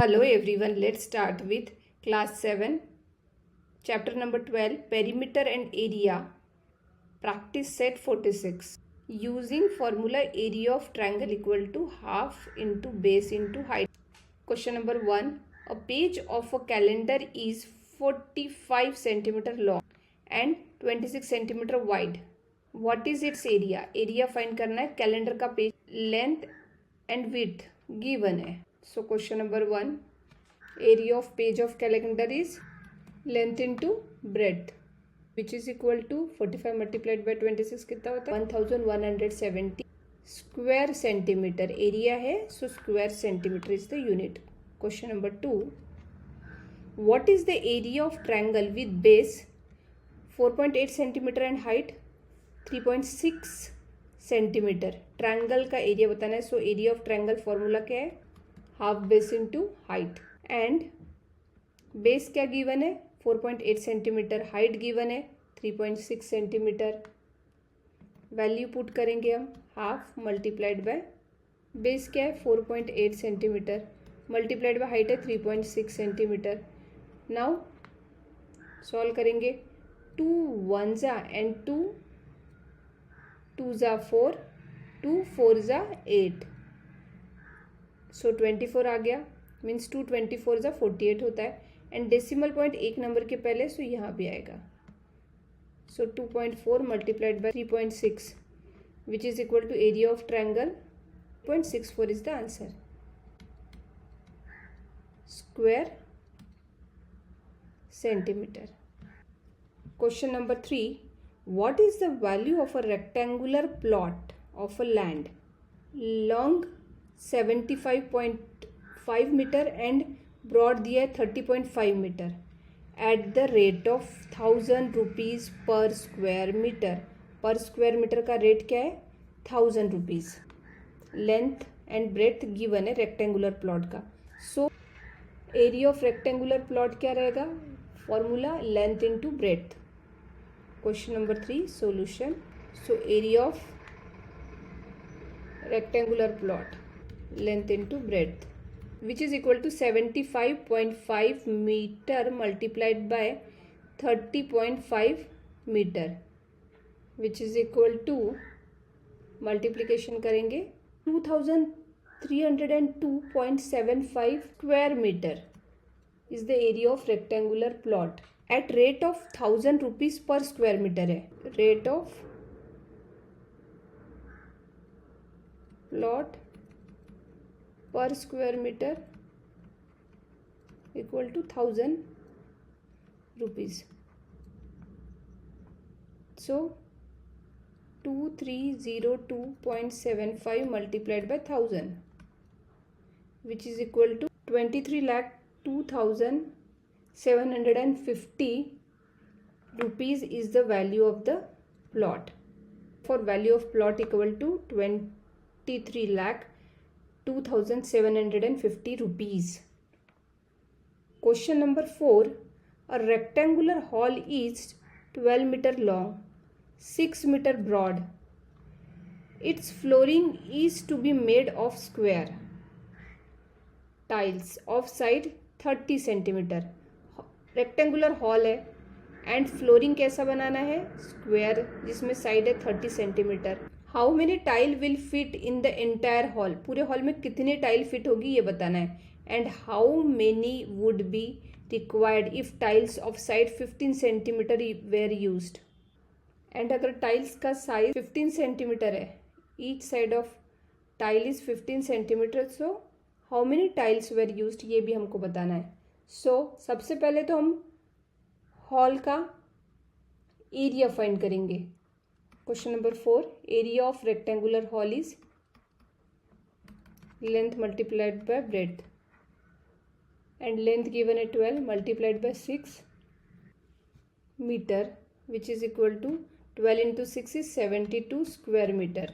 Hello everyone, let's start with class 7, chapter number 12, perimeter and area, practice set 46. Using formula area of triangle equal to half into base into height. Question number 1, a page of a calendar is 45 centimeter long and 26 centimeter wide. What is its area? Area find करना है. Calendar का page length and width given है. So question number 1, area of page of calendar is length into breadth, which is equal to 45 multiplied by 26 कितना होता है 1170 square centimeter. area है, so square centimeter is the unit. Question number 2, what is the area of triangle with base 4.8 centimeter and height 3.6 centimetre. Triangle का area बताना है. सो area of triangle formula क्या है? Half base into height. And base क्या given है? 4.8 centimetre. Height given है 3.6 centimetre. Value put करेंगे हम. हाफ मल्टीप्लाइड बाय बेस क्या है 4.8 सेंटीमीटर मल्टीप्लाइड बाय हाइट है 3.6 सेंटीमीटर. नाउ सॉल्व करेंगे. 2 1 एंड 2 2 4, 2 4 8. सो 24 आ गया. मीन्स 2 24 48 होता है. एंड डेसिमल पॉइंट एक नंबर के पहले, सो यहाँ भी आएगा. So 2.4 multiplied by 3.6 which is equal to area of triangle 0.64 is the answer. Square centimetre. Question number 3, what is the value of a rectangular plot of a land long 75.5 meter and broad दिया है 30.5 meter at the rate of 1000 rupees per square meter. Per square metre का rate क्या है? 1000 rupees. Length and breadth given है rectangular plot का. So area of rectangular plot क्या रहेगा? Formula length into breadth. Question number 3, solution. So area of rectangular plot, length into breadth, which is equal to 75.5 meter multiplied by 30.5 meter, which is equal to, multiplication करेंगे 2302.75 square meter is the area of rectangular plot. At rate of 1000 rupees per square metre है. Rate of plot per square metre equal to 1000 rupees. So 2302.75 multiplied by 1000 which is equal to 23,02,750 rupees is the value of the plot. For value of plot equal to 23,02,750 rupees. Question number 4, a rectangular hall is 12 meter long, 6 meter broad. Its flooring is to be made of square tiles of side 30 centimeter. Rectangular hall है and flooring कैसा बनाना है? Square, जिसमें side है 30 centimetre. How many tile will fit in the entire hall? पूरे hall में कितनी tile fit होगी ये बताना है. And how many would be required if tiles of side 15 centimetre where used. And अगर टाइल्स का साइज 15 सेंटीमीटर है, each side of tile is 15 centimetre, so how many tiles where used ये भी हमको बताना है. सो सबसे पहले तो हम हॉल का एरिया फाइंड करेंगे. Question number 4, area of rectangular hall is length multiplied by breadth and length given है 12 multiplied by 6 metre which is equal to 12 into 6 is 72 square metre.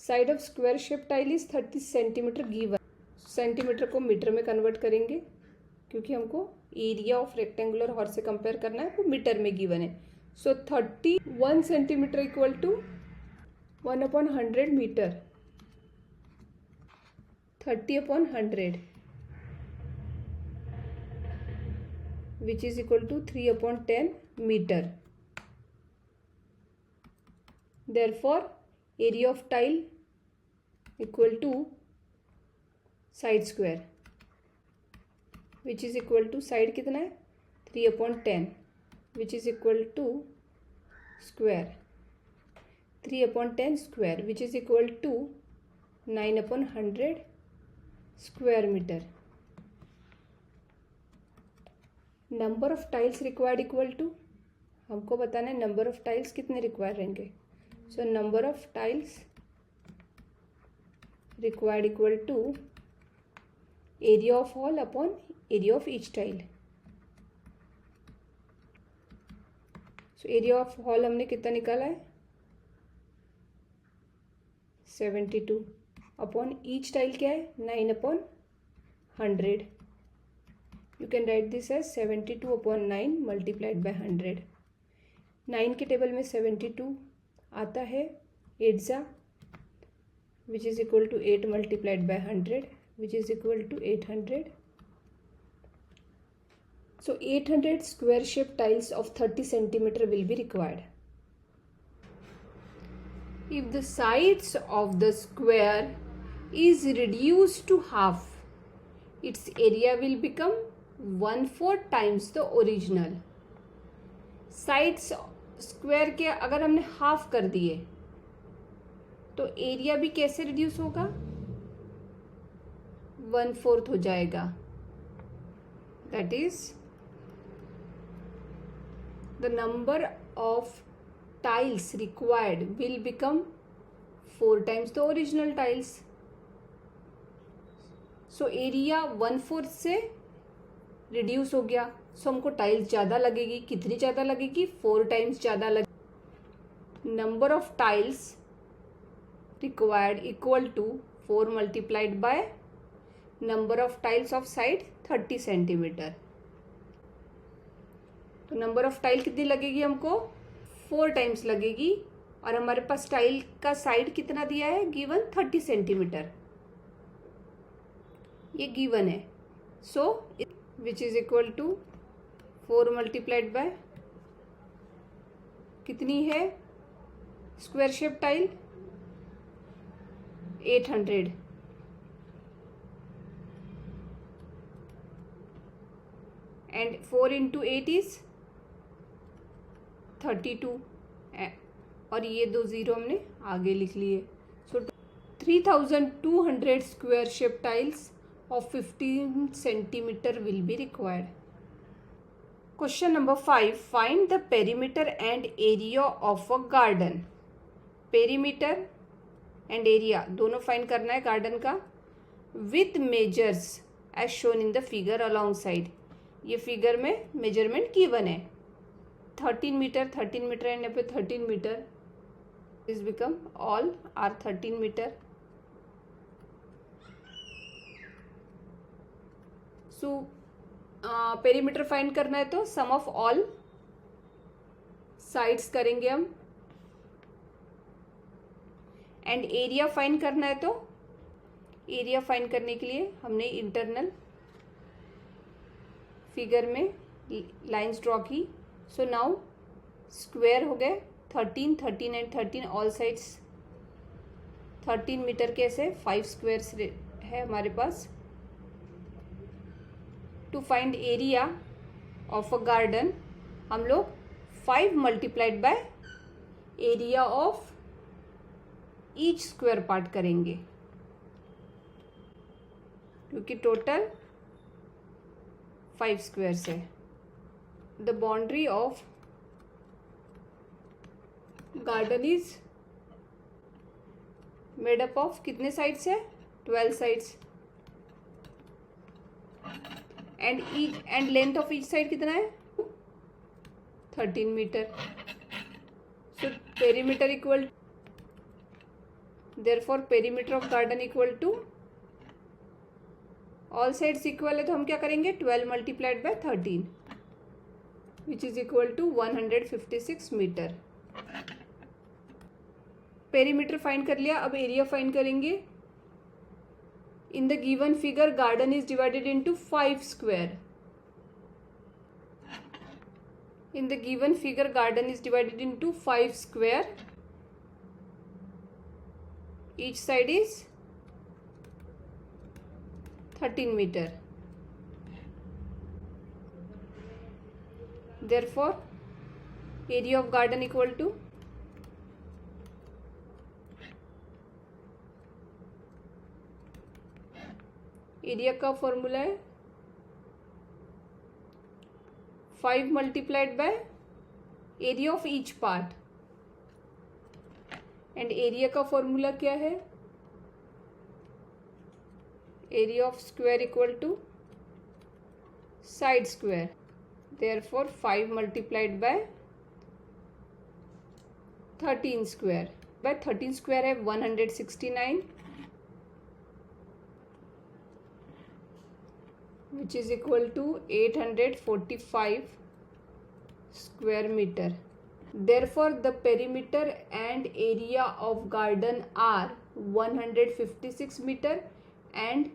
Side of square shape tile is 30 centimetre given. Centimetre को metre में convert करेंगे क्योंकि हमको area of rectangular hall से compare करना है, वो मीटर में गिवन है. सो 31 centimetre equal to 1/100 metre. 30/100 which is equal to 3/10 meter. Therefore area of tile equal to side square which is equal to side कितना है 3/10 which is equal to square 3/10 square which is equal to 9/100 square meter. Number of tiles required equal to, हमको बताना है number of tiles कितने require रहेंगे. So number of tiles required equal to area of hall upon area of each tile. So area of hall हमने कितना निकाला है 72 upon each tile क्या है 9/100. You can write this as 72/9 multiplied by 100. 9 के table में 72 आता है 8 जा which is equal to 8 multiplied by 100 which is equal to 800. So 800 square shape tiles of 30 centimeter will be required. If the sides of the square is reduced to half, its area will become 1/4 times the original. Sides square के अगर हमने half कर दिए तो area भी कैसे reduce होगा 1/4 हो जाएगा. That is the number of tiles required will become 4 times the original tiles. So area 1/4 से रिड्यूस हो गया. सो हमको टाइल्स ज़्यादा लगेगी. कितनी ज़्यादा लगेगी 4 times ज़्यादा लगेगी. Number of tiles required equal to 4 multiplied by number of tiles of side 30 centimetre. तो नंबर ऑफ टाइल कितनी लगेगी हमको 4 times लगेगी. और हमारे पास टाइल का साइड कितना दिया है गिवन 30 सेंटीमीटर. ये गिवन है. So which is equal to 4 multiplied by कितनी है square shape tile 800. And 4 into 8 is 32. और ये 2 0 हमने आगे लिख लिए. सो 3200 square shape tiles of 15 centimeter will be required. Question number 5. Find the perimeter and area of a garden. Perimeter and area दोनों find करना है गार्डन का with measures as shown in the figure alongside. ये figure में measurement given है 13 metre 13 metre and यहाँ पे 13 metre is become all are 13 metre. So perimeter find करना है तो सम ऑफ ऑल साइड्स करेंगे हम. एंड एरिया फाइंड करना है तो एरिया फाइंड करने के लिए हमने इंटरनल फिगर में लाइंस ड्रॉ की. सो नाउ स्क्वायर हो गए 13 13 एंड 13 ऑल साइड्स 13 मीटर के ऐसे 5 स्क्वायर्स है हमारे पास. To find area of a garden हम लोग 5 multiplied by area of each square part करेंगे क्योंकि टोटल 5 स्क्वायर्स है. The boundary of garden is made up of कितने साइड्स है 12 sides. And length of each side कितना है 13 metre. So perimeter equal therefore perimeter of garden equal to all sides equal है तो हम क्या करेंगे 12 multiplied by 13 which is equal to 156 metre. Perimeter find कर लिया. अब एरिया फाइंड करेंगे. In the given figure, garden is divided into 5 square. In the given figure, garden is divided into 5 square. Each side is 13 meter. Therefore, area of garden equal to area का formula है 5 multiplied by area of each part and area का formula क्या है area of square equal to side square therefore 5 multiplied by 13 square by 13 square है 169 which is equal to 845 square meter. Therefore, the perimeter and area of garden are 156 meter and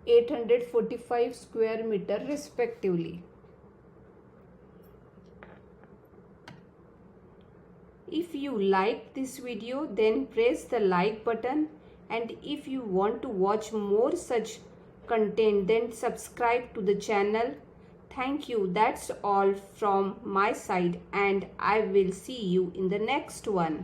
845 square meter respectively. If you like this video, then press the like button, and if you want to watch more such content, then subscribe to the channel. Thank you. That's all from my side, and I will see you in the next one.